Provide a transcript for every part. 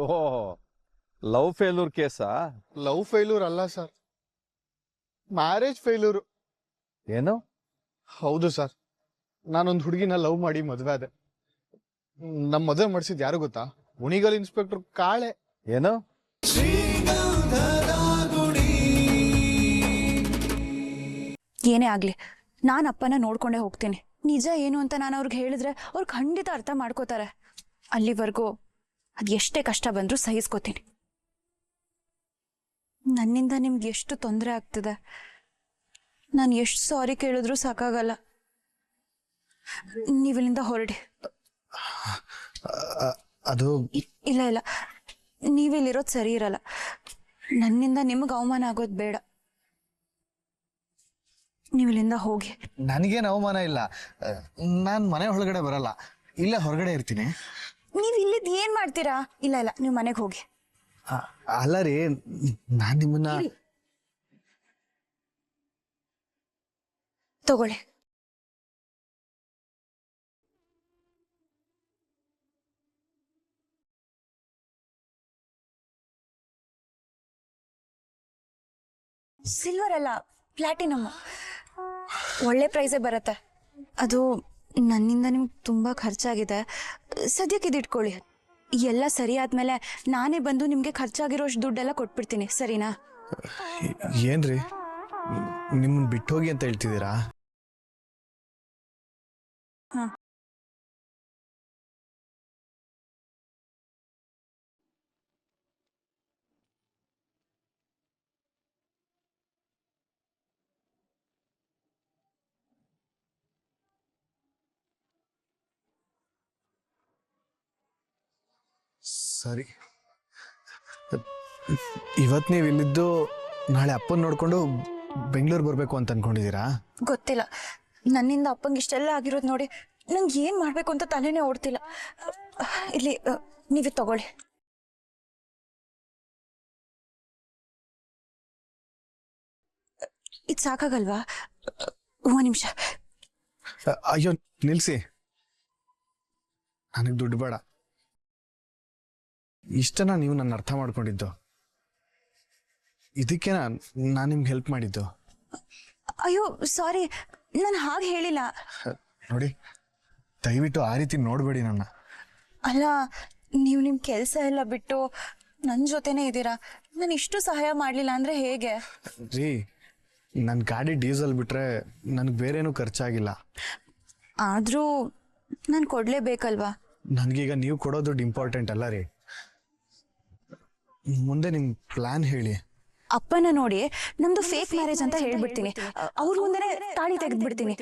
ಓಹೋ, love failure ಕೇಸಾ? Love failure ಅಲ್ಲ sir, marriage failure. ಏನು? ಹೌದು ಸರ್, ನಾನೊಂದು ಹುಡುಗಿನ ಲವ್ ಮಾಡಿ ಮದುವೆ ಆದೆ. ನಮ್ಮ ಮದುವೆ ಮಾಡಿಸಿದ್ ಯಾರು ಗೊತ್ತಾ? ಉಣಿಗಲ್ ಇನ್ಸ್ಪೆಕ್ಟರ್ ಕಾಳೆ. ಏನು? ಏನೇ ಆಗ್ಲಿ, ನಾನು ಅಪ್ಪನ ನೋಡ್ಕೊಂಡೇ ಹೋಗ್ತೀನಿ. ನಿಜ ಏನು ಅಂತ ನಾನು ಅವ್ರಿಗೆ ಹೇಳಿದ್ರೆ ಅವ್ರು ಖಂಡಿತ ಅರ್ಥ ಮಾಡ್ಕೋತಾರೆ. ಅಲ್ಲಿವರೆಗೂ ಅದು ಎಷ್ಟೇ ಕಷ್ಟ ಬಂದರೂ ಸಹಿಸ್ಕೋತೀನಿ. ನನ್ನಿಂದ ನಿಮ್ಗೆ ಎಷ್ಟು ತೊಂದರೆ ಆಗ್ತಿದೆ, ನಾನು ಎಷ್ಟು ಸಾರಿ ಕೇಳಿದ್ರೂ ಸಾಕಾಗಲ್ಲ. ನೀವಿಲ್ಲಿಂದ ಹೊರಡಿ. ಅದು ಇಲ್ಲ ಇಲ್ಲ, ನೀವಿಲ್ಲಿರೋದು ಸರಿ ಇರಲ್ಲ. ನನ್ನಿಂದ ನಿಮ್ಗೆ ಅವಮಾನ ಆಗೋದು ಬೇಡ. ನೀವಿಲ್ಲಿಂದ ಹೋಗಿ. ನನಗೇನು ಅವಮಾನ ಇಲ್ಲ, ನಾನು ಮನೆ ಒಳಗಡೆ ಬರಲ್ಲ, ಇಲ್ಲ ಹೊರಗಡೆ ಇರ್ತೀನಿ. ನೀವು ಇಲ್ಲಿದ್ದು ಏನ್ ಮಾಡ್ತೀರಾ? ಇಲ್ಲ ಇಲ್ಲ, ನೀವು ಮನೆಗೆ ಹೋಗಿ. ಅಲ್ಲ ರೀ, ನಾನು ನಿಮ್ಮನ್ನ ತಗೊಳ್ಳಿ. ಸಿಲ್ವರ್ ಅಲ್ಲ, ಪ್ಲಾಟಿನಮ್. ಒಳ್ಳೆ ಪ್ರೈಸೇ ಬರುತ್ತೆ. ಅದು ನನ್ನಿಂದ ನಿಮ್ಗೆ ತುಂಬ ಖರ್ಚಾಗಿದೆ. ಸದ್ಯಕ್ಕೆ ಇದಿಟ್ಕೊಳ್ಳಿ. ಎಲ್ಲ ಸರಿ ಆದ್ಮೇಲೆ ನಾನೇ ಬಂದು ನಿಮಗೆ ಖರ್ಚಾಗಿರೋಷ್ಟು ದುಡ್ಡೆಲ್ಲ ಕೊಟ್ಬಿಡ್ತೀನಿ, ಸರಿನಾ? ಏನ್ರಿ, ನಿಮ್ಮನ್ನ ಬಿಟ್ಟೋಗಿ ಅಂತ ಹೇಳ್ತಿದ್ದೀರಾ? ಹಾಂ. ಸರಿ, ಇವತ್ತು ನೀವು ಇಲ್ಲಿದ್ದು ನಾಳೆ ಅಪ್ಪನ ನೋಡ್ಕೊಂಡು ಬೆಂಗಳೂರು ಬರಬೇಕು ಅಂತ ಅನ್ಕೊಂಡಿದ್ದೀರಾ? ಗೊತ್ತಿಲ್ಲ, ನನ್ನಿಂದ ಅಪ್ಪಂಗೆ ಇಷ್ಟೆಲ್ಲ ಆಗಿರೋದು ನೋಡಿ ನಂಗೆ ಏನು ಮಾಡಬೇಕು ಅಂತ ತಲೆನೇ ಓಡ್ತಿಲ್ಲ. ಇಲ್ಲಿ ನೀವೇ ತಗೊಳ್ಳಿ. ಇದು ಸಾಕಾಗಲ್ವಾ? ಒಂದು ನಿಮಿಷ. ಅಯ್ಯೋ ನಿಲ್ಸಿ, ನನಗೆ ದುಡ್ಡು ಬೇಡ. ಇಷ್ಟನ ನೀವು ನನ್ನ ಅರ್ಥ ಮಾಡ್ಕೊಂಡಿದ್ದು? ಇದಕ್ಕೆ ನಾನು ನಿಮ್ಗೆ ಹೆಲ್ಪ್ ಮಾಡಿದ್ದು. ಅಯ್ಯೋ ಸಾರಿ, ನಾನು ಹಾಗೆ ಹೇಳಿಲ್ಲ. ನೋಡಿ, ದಯವಿಟ್ಟು ಆ ರೀತಿ ನೋಡಬೇಡಿ ನನ್ನ. ಅಲ್ಲ, ನೀವು ನಿಮ್ಮ ಕೆಲಸ ಎಲ್ಲ ಬಿಟ್ಟು ನನ್ನ ಜೊತೆನೇ ಇದ್ದೀರಾ. ನಾನು ಇಷ್ಟು ಸಹಾಯ ಮಾಡಲಿಲ್ಲ ಅಂದರೆ ಹೇಗೆ? ರೀ, ನನ್ನ ಗಾಡಿ ಡೀಸೆಲ್ ಬಿಟ್ರೆ ನನಗೆ ಬೇರೇನೂ ಖರ್ಚಾಗಿಲ್ಲ. ಆದರೂ ನಾನು ಕೊಡಲೇಬೇಕಲ್ವಾ? ನನಗೀಗ ನೀವು ಕೊಡೋ ದುಡ್ಡು ಇಂಪಾರ್ಟೆಂಟ್ ಅಲ್ಲ ರೀ. ಮುಂದೆ ನಿಮ್ಮ ಪ್ಲಾನ್ ಹೇಳಿ. ಅಪ್ಪನ ನೋಡಿ ನಮ್ದು ಫೇಕ್ ಮ್ಯಾರೇಜ್ ಅಂತ ಹೇಳ್ಬಿಡ್ತೀನಿ. ಅವ್ರ ಮುಂದೆನೆ ತಾಳಿ ತೆಗೆದ್ಬಿಡ್ತೀನಿ.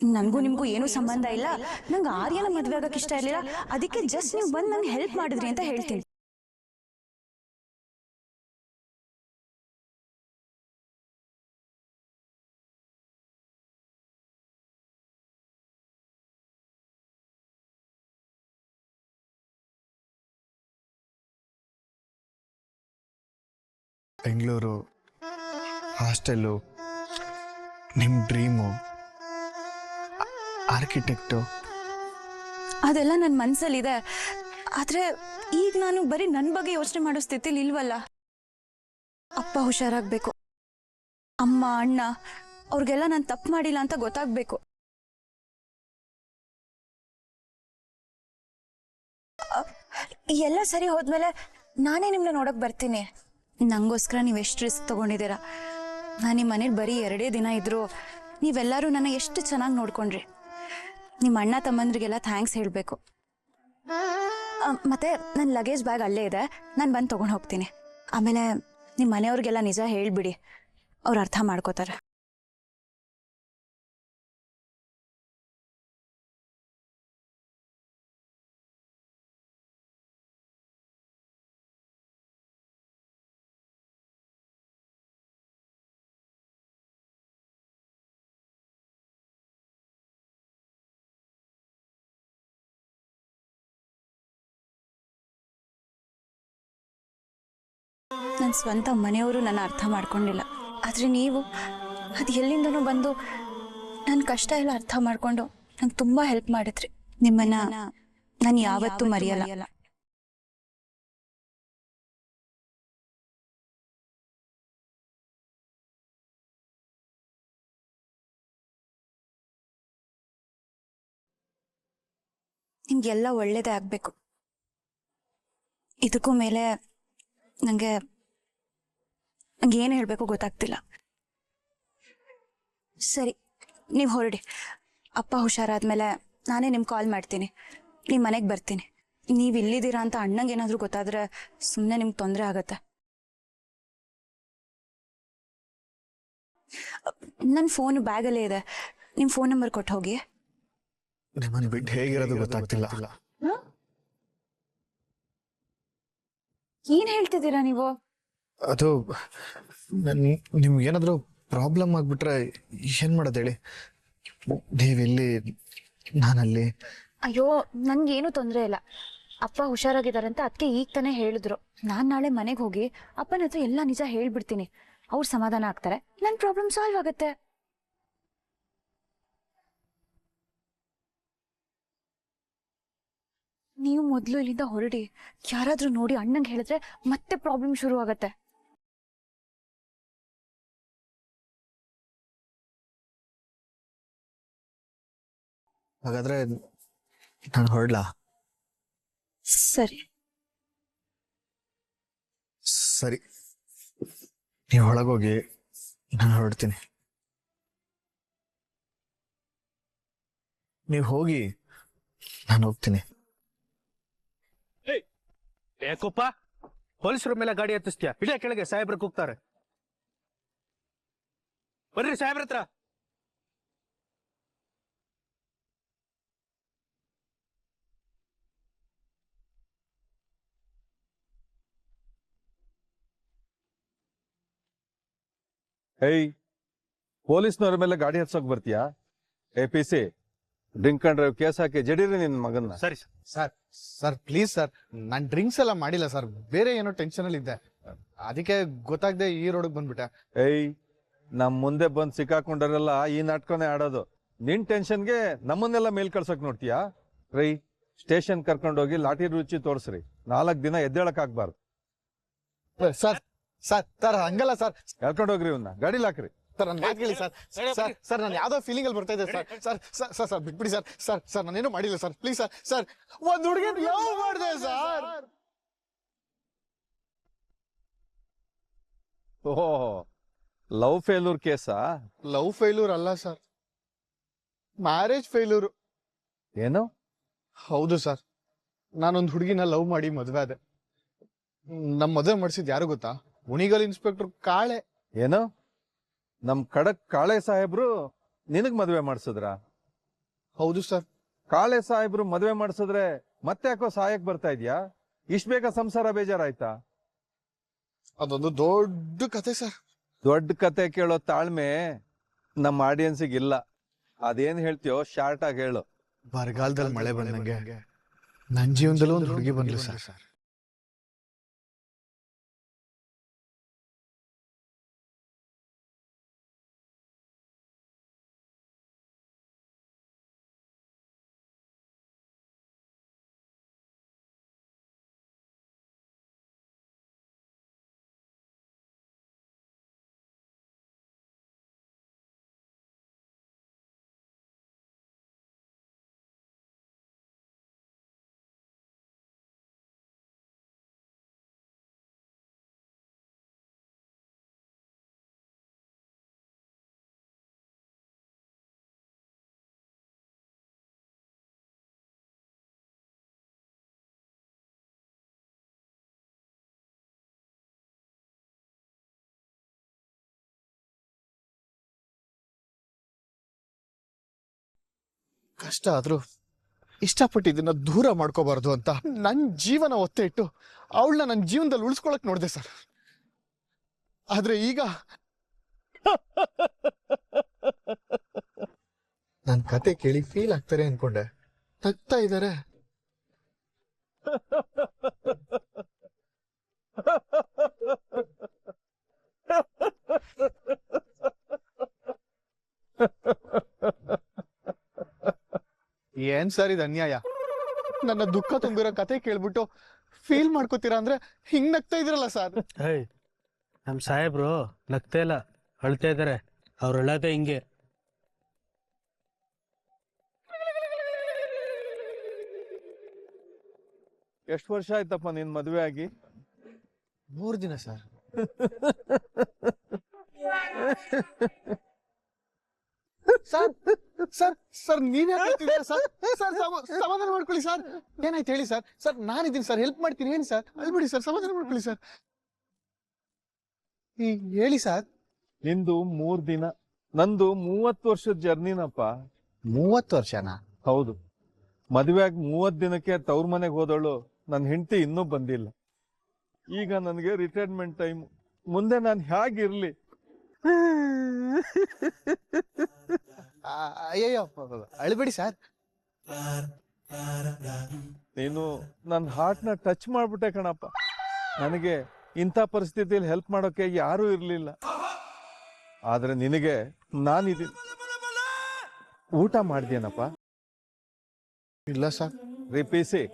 ನನಗೂ ನಿಮಗೂ ಏನೂ ಸಂಬಂಧ ಇಲ್ಲ. ನಂಗೆ ಆರ್ಯನ ಮದುವೆ ಆಗಕ್ಕೆ ಇಷ್ಟ ಇರಲಿಲ್ಲ, ಅದಕ್ಕೆ ಜಸ್ಟ್ ನೀವು ಬಂದು ನಂಗೆ ಹೆಲ್ಪ್ ಮಾಡಿದ್ರಿ ಅಂತ ಹೇಳ್ತೀನಿ. ಬೆಂಗಳೂರು, ಹಾಸ್ಟೆಲ್ಲು, ನಿಮ್ಮ ಡ್ರೀಮು, ಆರ್ಕಿಟೆಕ್ಟು, ಅದೆಲ್ಲ ನನ್ನ ಮನಸ್ಸಲ್ಲಿದೆ. ಆದರೆ ಈಗ ನಾನು ಬರೀ ನನ್ನ ಬಗ್ಗೆ ಯೋಚನೆ ಮಾಡೋ ಸ್ಥಿತಿಲಿ ಇಲ್ವಲ್ಲ. ಅಪ್ಪ ಹುಷಾರಾಗಬೇಕು, ಅಮ್ಮ ಅಣ್ಣ ಅವ್ರಿಗೆಲ್ಲ ನಾನು ತಪ್ಪು ಮಾಡಿಲ್ಲ ಅಂತ ಗೊತ್ತಾಗಬೇಕು. ಎಲ್ಲ ಸರಿ ಹೋದ್ಮೇಲೆ ನಾನೇ ನಿಮ್ಮನ್ನ ನೋಡೋಕೆ ಬರ್ತೀನಿ. ನನಗೋಸ್ಕರ ನೀವು ಎಷ್ಟು ರಿಸ್ಕ್ ತೊಗೊಂಡಿದ್ದೀರಾ. ನಾನು ನಿಮ್ಮ ಮನೇಲಿ ಬರೀ 2 ದಿನ ಇದ್ದರೂ ನೀವೆಲ್ಲರೂ ನನ್ನ ಎಷ್ಟು ಚೆನ್ನಾಗಿ ನೋಡ್ಕೊಂಡ್ರಿ. ನಿಮ್ಮ ಅಣ್ಣ ತಮ್ಮಂದ್ರಿಗೆಲ್ಲ ಥ್ಯಾಂಕ್ಸ್ ಹೇಳಬೇಕು. ಮತ್ತು ನನ್ನ ಲಗೇಜ್ ಬ್ಯಾಗ್ ಅಲ್ಲೇ ಇದೆ, ನಾನು ಬಂದು ತೊಗೊಂಡು ಹೋಗ್ತೀನಿ. ಆಮೇಲೆ ನಿಮ್ಮ ಮನೆಯವ್ರಿಗೆಲ್ಲ ನಿಜ ಹೇಳಿಬಿಡಿ, ಅವ್ರು ಅರ್ಥ ಮಾಡ್ಕೋತಾರೆ. ನನ್ನ ಸ್ವಂತ ಮನೆಯವರು ನನ್ನ ಅರ್ಥ ಮಾಡ್ಕೊಂಡಿಲ್ಲ. ಆದರೆ ನೀವು ಅದು ಎಲ್ಲಿಂದನೂ ಬಂದು ನನ್ನ ಕಷ್ಟ ಎಲ್ಲ ಅರ್ಥ ಮಾಡಿಕೊಂಡು ನಂಗೆ ತುಂಬ ಹೆಲ್ಪ್ ಮಾಡಿದ್ರಿ. ನಿಮ್ಮನ್ನು ನಾನು ಯಾವತ್ತೂ ಮರೆಯಲ್ಲ. ನಿಮ್ಗೆಲ್ಲ ಒಳ್ಳೇದೇ ಆಗ್ಬೇಕು. ಇದಕ್ಕೂ ಮೇಲೆ ನಂಗೆ ಏನು ಹೇಳಬೇಕು ಗೊತ್ತಾಗ್ತಿಲ್ಲ. ಸರಿ, ನೀವು ಹೊರಡಿ. ಅಪ್ಪ ಹುಷಾರಾದ್ಮೇಲೆ ನಾನೇ ನಿಮ್ಗೆ ಕಾಲ್ ಮಾಡ್ತೀನಿ. ನಿಮ್ಮ ಮನೆಗೆ ಬರ್ತೀನಿ. ನೀವು ಇಲ್ಲಿದ್ದೀರಾ ಅಂತ ಅಣ್ಣಂಗೆ ಏನಾದರೂ ಗೊತ್ತಾದ್ರೆ ಸುಮ್ಮನೆ ನಿಮ್ಗೆ ತೊಂದರೆ ಆಗತ್ತೆ. ನನ್ನ ಫೋನ್ ಬ್ಯಾಗಲ್ಲೇ ಇದೆ. ನಿಮ್ಮ ಫೋನ್ ನಂಬರ್ ಕೊಟ್ಟು ಹೋಗಿ. ನಿಮ್ಮನ್ನು ಬಿಟ್ಟು ಹೇಗಿರೋದು ಗೊತ್ತಾಗ್ತಿಲ್ಲ. ಏನ್ ಹೇಳ್ತಿದ್ದೀರಾ ನೀವು? ಅದು ನಿಮ್ಗೆ ಏನಾದರೂ ಪ್ರಾಬ್ಲಮ್ ಆಗ್ಬಿಟ್ರೆ ಏನ್ ಮಾಡೋದು ಹೇಳಿ? ನೀವಿಲ್ಲಿ, ನಾನಲ್ಲಿ. ಅಯ್ಯೋ, ನನ್ಗೇನು ತೊಂದರೆ ಇಲ್ಲ. ಅಪ್ಪ ಹುಷಾರಾಗಿದ್ದಾರಂತ ಅದಕ್ಕೆ ಈಗ ತಾನೇ ಹೇಳಿದ್ರು. ನಾನು ನಾಳೆ ಮನೆಗೆ ಹೋಗಿ ಅಪ್ಪನ ಹತ್ರ ಎಲ್ಲ ನಿಜ ಹೇಳ್ಬಿಡ್ತೀನಿ. ಅವ್ರು ಸಮಾಧಾನ ಆಗ್ತಾರೆ, ನನ್ನ ಪ್ರಾಬ್ಲಮ್ ಸಾಲ್ವ್ ಆಗುತ್ತೆ. ನೀವು ಮೊದಲು ಇಲ್ಲಿಂದ ಹೊರಡಿ. ಯಾರಾದ್ರೂ ನೋಡಿ ಅಣ್ಣಂಗೆ ಹೇಳಿದ್ರೆ ಮತ್ತೆ ಪ್ರಾಬ್ಲಮ್ ಶುರು ಆಗತ್ತೆ. ಹಾಗಾದ್ರೆ ನಾನು ಹೊರಡ್ಲಾ? ಸರಿ ಸರಿ, ನೀವು ಒಳಗೋಗಿ, ನಾನು ಹೊರಡ್ತೀನಿ. ನೀವು ಹೋಗಿ, ನಾನು ಹೋಗ್ತೀನಿ. ಯಾಕೋಪ್ಪ ಪೊಲೀಸರ ಮೇಲೆ ಗಾಡಿ ಹತ್ತಿಸ್ತೀಯ? ಇಳಿಯ ಕೆಳಗೆ, ಸಾಹೇಬ್ರ ಕೂಗ್ತಾರೆ. ಬರ್ರಿ ಸಾಹೇಬ್ರ ಹತ್ರ. ಹೇಯ್, ಪೊಲೀಸ್ನವ್ರ ಮೇಲೆ ಗಾಡಿ ಹತ್ಸೋಕ್ ಬರ್ತೀಯಾ? APC drink and drive case ಹಾಕಿ ಜಡೀರಿ ನಿನ್ ಮಗನ್ನ. ಸರಿ ಸರ್ ಸರ್ ಪ್ಲೀಸ್ ಸರ್, ನಾನು ಡ್ರಿಂಕ್ಸ್ ಎಲ್ಲ ಮಾಡಿಲ್ಲ ಸರ್. ಬೇರೆ ಏನೋ ಟೆನ್ಷನ್ ಅಲ್ಲಿ ಇದ್ದೆ, ಅದಕ್ಕೆ ಗೊತ್ತಾಗದೆ ಈ ರೋಡ್ಗೆ ಬಂದ್ಬಿಟ್ಟೆ. ಏಯ್, ನಮ್ ಮುಂದೆ ಬಂದ್ ಸಿಕ್ಕಾಕೊಂಡರೆಲ್ಲ ಈ ನಾಟಕನೇ ಆಡೋದು. ನಿನ್ ಟೆನ್ಷನ್ಗೆ ನಮ್ಮನ್ನೆಲ್ಲ ಮೇಲ್ ಕಳ್ಸಕ್ ನೋಡ್ತೀಯಾ? ರೈ, ಸ್ಟೇಷನ್ ಕರ್ಕೊಂಡೋಗಿ ಲಾಠಿ ರುಚಿ ತೋರ್ಸ್ರಿ. 4 ದಿನ ಎದ್ದೇಳಕ್ ಆಗ್ಬಾರ್ದು. ಸರ್ ಸರ್ ಸರ್ ಹಂಗಲ್ಲ ಸರ್. ಕರ್ಕೊಂಡೋಗ್ರಿ ಇವನ್ನ, ಗಾಡಿಲಿ ಹಾಕ್ರಿ. ಸರ್ ನನ್ನ ಮಾತು ಕೇಳಿ ಸರ್. ಸರ್ ಸರ್ ನಾನು ಯಾವ್ದೋ ಫೀಲಿಂಗ್ ಅಲ್ಲಿ ಬರ್ತಾ ಇದ್ದೆ sir. Sir sir sir sir ಬಿಟ್ಬಿಡಿ ಸರ್. ಸರ್ ಸರ್ ನಾನೇನು ಮಾಡಿಲ್ಲ ಸರ್, ಪ್ಲೀಸ್ ಸರ್. ಸರ್ ಒಂದ್ ಹುಡುಗಿ ಲವ್ ಮಾಡಿದೆ ಸರ್. ಓಹೋ, ಲವ್ ಫೇಲ್ಯೂರ್ ಕೇಸಾ? ಲವ್ ಫೇಲ್ಯೂರ್ ಅಲ್ಲ ಸರ್, ಮ್ಯಾರೇಜ್ ಫೇಲ್ಯೂರ್. ಏನು? ಹೌದು ಸರ್, ನಾನೊಂದು ಹುಡುಗಿನ ಲವ್ ಮಾಡಿ ಮದ್ವೆ ಆದೆ. ನಮ್ ಮದುವೆ ಮಾಡಿಸಿದ್ ಯಾರು ಗೊತ್ತಾ? ಉಣಿಗಲ್ ಇನ್ಸ್ಪೆಕ್ಟರ್ ಕಾಳೆ. ಏನು, ನಮ್ ಖಡಕ್ ಕಾಳೆ ಸಾಹೇಬ್ರು ನಿನಗ್ ಮದ್ವೆ ಮಾಡ್ಸಿದ್ರ? ಹೌದು ಸರ್. ಕಾಳೆ ಸಾಹೇಬ್ರು ಮದ್ವೆ ಮಾಡ್ಸಿದ್ರೆ ಮತ್ತೆ ಯಾಕೋ ಸಹಾಯಕ್ ಬರ್ತಾ ಇದ್ಯಾ? ಇಷ್ಟ ಬೇಗ ಸಂಸಾರ ಬೇಜಾರಾಯ್ತಾ? ಅದೊಂದು ದೊಡ್ಡ ಕತೆ ಸರ್. ದೊಡ್ಡ ಕತೆ ಕೇಳೋ ತಾಳ್ಮೆ ನಮ್ಮ ಆಡಿಯನ್ಸಿಗೆ ಇಲ್ಲ. ಅದೇನ್ ಹೇಳ್ತೀಯೋ ಶಾರ್ಟ್ ಆಗಿ ಹೇಳು. ಬರಗಾಲದಲ್ಲಿ ಮಳೆ ಬಂದಂಗೆ ನನ್ನ ಜೀವನದಲ್ಲೂ ಒಂದು ಹುಡುಗಿ ಬಂದ್ಲು ಸರ್. ಕಷ್ಟ ಆದ್ರೂ ಇಷ್ಟಪಟ್ಟು ಇದನ್ನ ದೂರ ಮಾಡ್ಕೋಬಾರ್ದು ಅಂತ ನನ್ನ ಜೀವನ ಒತ್ತೆ ಇಟ್ಟು ಅವಳನ್ನ ನನ್ನ ಜೀವನದಲ್ಲಿ ಉಳಿಸ್ಕೊಳಕ್ ನೋಡಿದೆ ಸರ್. ಆದ್ರೆ ಈಗ ನನ್ನ ಕತೆ ಕೇಳಿ ಫೀಲ್ ಆಗ್ತಾರೆ ಅನ್ಕೊಂಡೆ, ನಗ್ತಾ ಇದ್ದಾರೆ. ಏನ್ ಸರ್ ಇದು ಅನ್ಯಾಯ? ನನ್ನ ದುಃಖ ತುಂಬಿರೋ ಕತೆ ಕೇಳ್ಬಿಟ್ಟು ಫೀಲ್ ಮಾಡ್ಕೋತೀರಾ ಅಂದ್ರೆ ಹಿಂಗ್ ನಗ್ತಾ ಇದ್ರಲ್ಲ ಸರ್. ಏಯ್ ನಮ್ ಸಾಹೇಬ್ರು ನಗ್ತಾ ಇಲ್ಲ, ಅಳ್ತಾ ಇದಾರೆ. ಅವ್ರು ಅಳೋದೇ ಹಿಂಗೆ. ಎಷ್ಟು ವರ್ಷ ಆಯ್ತಪ್ಪ ನಿನ್ ಮದ್ವೆ ಆಗಿ? 3 ದಿನ ಸರ್. ಸರ್ ಸರ್ ಸರ್ ನೀವ್ ಯಾಕೆ ಹೇಳ್ತಿದ್ದೀರಾ ಸರ್? ಸರ್ ಸಮಾಧಾನ ಮಾಡ್ಕೊಳ್ಳಿ ಸರ್. ಏನಾಯ್ತು ಹೇಳಿ ಸರ್. ಸರ್ ನಾನಿದ್ದೀನಿ ಸರ್, ಹೆಲ್ಪ್ ಮಾಡ್ತೀನಿ. ಹೇಳಿ ಸರ್, ಅಳ್ಬಿಡಿ ಸರ್, ಸಮಾಧಾನ ಮಾಡ್ಕೊಳ್ಳಿ ಸರ್. ಹೇಳಿ ಸರ್. ನಿಂದು 3 ದಿನ, ನಂದು 30 ವರ್ಷದ ಜರ್ನಿನಪ್ಪ. 30 ವರ್ಷನಾ? ಹೌದು. ಮದುವೆ ಆಗಿ 30 ದಿನಕ್ಕೆ ತವ್ರ ಮನೆಗೆ ಹೋದವಳು ನನ್ನ ಹೆಂಡತಿ ಇನ್ನೂ ಬಂದಿಲ್ಲ. ಈಗ ನನಗೆ ರಿಟೈರ್ಮೆಂಟ್ ಟೈಮ್. ಮುಂದೆ ನಾನು ಹೇಗಿರ್ಲಿ? ಅಯ್ಯಯ್ಯೋ, ಅಳ್ಬೇಡಿ ಸರ್. ನೀನು ನನ್ನ ಹಾರ್ಟ್ನ ಟಚ್ ಮಾಡ್ಬಿಟ್ಟೆ ಕಣಪ್ಪ. ನನಗೆ ಇಂಥ ಪರಿಸ್ಥಿತಿಯಲ್ಲಿ ಹೆಲ್ಪ್ ಮಾಡೋಕೆ ಯಾರೂ ಇರಲಿಲ್ಲ. ಆದ್ರೆ ನಿನಗೆ ನಾನಿದ್ದೀನಿ. ಊಟ ಮಾಡಿದ್ಯೇನಪ್ಪ? ಇಲ್ಲ ಸರ್. ರಿಪೀಸಿ.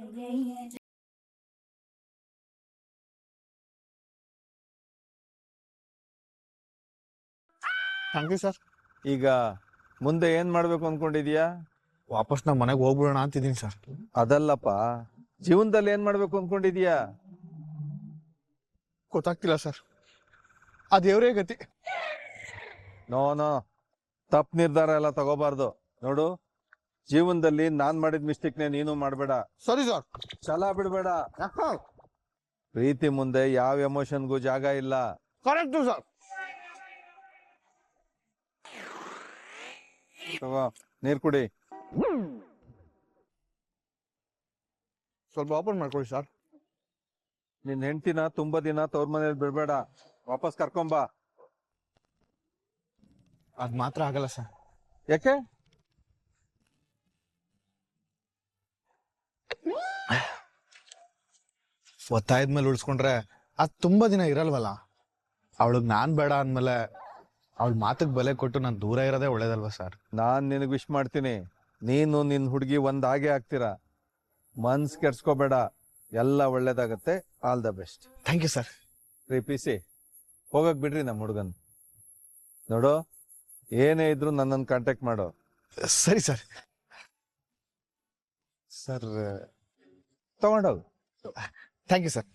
Thank you sir. ಈಗ ಮುಂದೆ ಏನ್ ಮಾಡ್ಬೇಕು ಅನ್ಕೊಂಡಿದ್ಯಾ? ವಾಪಸ್ ನಮ್ಮ ಮನೆಗೆ ಹೋಗ್ಬಿಡೋಣ ಅಂತಿದ್ದೀನಿ ಸರ್. ಅದಲ್ಲಪ್ಪ, ಜೀವನದಲ್ಲಿ ಏನ್ ಮಾಡ್ಬೇಕು ಅನ್ಕೊಂಡಿದ್ಯಾ? ಗೊತ್ತಾಗ್ತಿಲ್ಲ ಸರ್. ಆ ದೇವ್ರೇ ಗತಿ. ನೋ, ತಪ್ಪು ನಿರ್ಧಾರ ಎಲ್ಲ ತಗೋಬಾರ್ದು. ನೋಡು, ಜೀವನದಲ್ಲಿ ನಾನ್ ಮಾಡಿದ ಮಿಸ್ಟೇಕ್ನೆ ನೀನು ಮಾಡಬೇಡ. ಸರಿ ಸರ್. ಛಲ ಬಿಡಬೇಡ. ಪ್ರೀತಿ ಮುಂದೆ ಯಾವ ಎಮೋಷನ್ಗೂ ಜಾಗ ಇಲ್ಲ. Correct sir. ತಗೋ, ನೀರ್ ಕುಡಿ. ಸ್ವಲ್ಪ ಓಪನ್ ಮಾಡ್ಕೊಳ್ಳಿ ಸರ್. ನಿನ್ ಹೆಂಡ್ತಿನ ತುಂಬಾ ದಿನ ತವ್ರ ಮನೇಲಿ ಬಿಡ್ಬೇಡ. ವಾಪಸ್ ಕರ್ಕೊಂಬಾ. ಅದ್ ಮಾತ್ರ ಆಗಲ್ಲ ಸರ್. ಯಾಕೆ? ಒತ್ತಾಯದ ಮೇಲೆ ಉಳಿಸ್ಕೊಂಡ್ರೆ ಅದ್ ತುಂಬಾ ದಿನ ಇರಲ್ವಲ್ಲ. ಅವಳಿಗೆ ನಾನ್ ಬೇಡ ಅಂದ್ಮೇಲೆ ಅವಳ ಮಾತಿಗೆ ಬೆಲೆ ಕೊಟ್ಟು ನಾನು ದೂರ ಇರೋದೇ ಒಳ್ಳೇದಲ್ವಾ ಸರ್? ನಾನ್ ನಿನಗ್ ವಿಶ್ ಮಾಡ್ತೀನಿ. ನೀನು ನಿನ್ ಹುಡುಗಿ ಒಂದಾಗೆ ಆಗ್ತೀರಾ. ಮನ್ಸ್ ಕೆಡ್ಸ್ಕೋಬೇಡ. ಎಲ್ಲ ಒಳ್ಳೇದಾಗತ್ತೆ. All the best. Thank you sir. ಪ್ರೀಪಿಸಿ ಹೋಗಕ್ ಬಿಡ್ರಿ ನಮ್ಮ ಹುಡುಗನ್. ನೋಡು, ಏನೇ ಇದ್ರು ನನ್ನನ್ನು ಕಾಂಟ್ಯಾಕ್ಟ್ ಮಾಡು. ಸರಿ ಸರ್. ಸರ್ ತಗೊಂಡೋಗು. Thank you sir.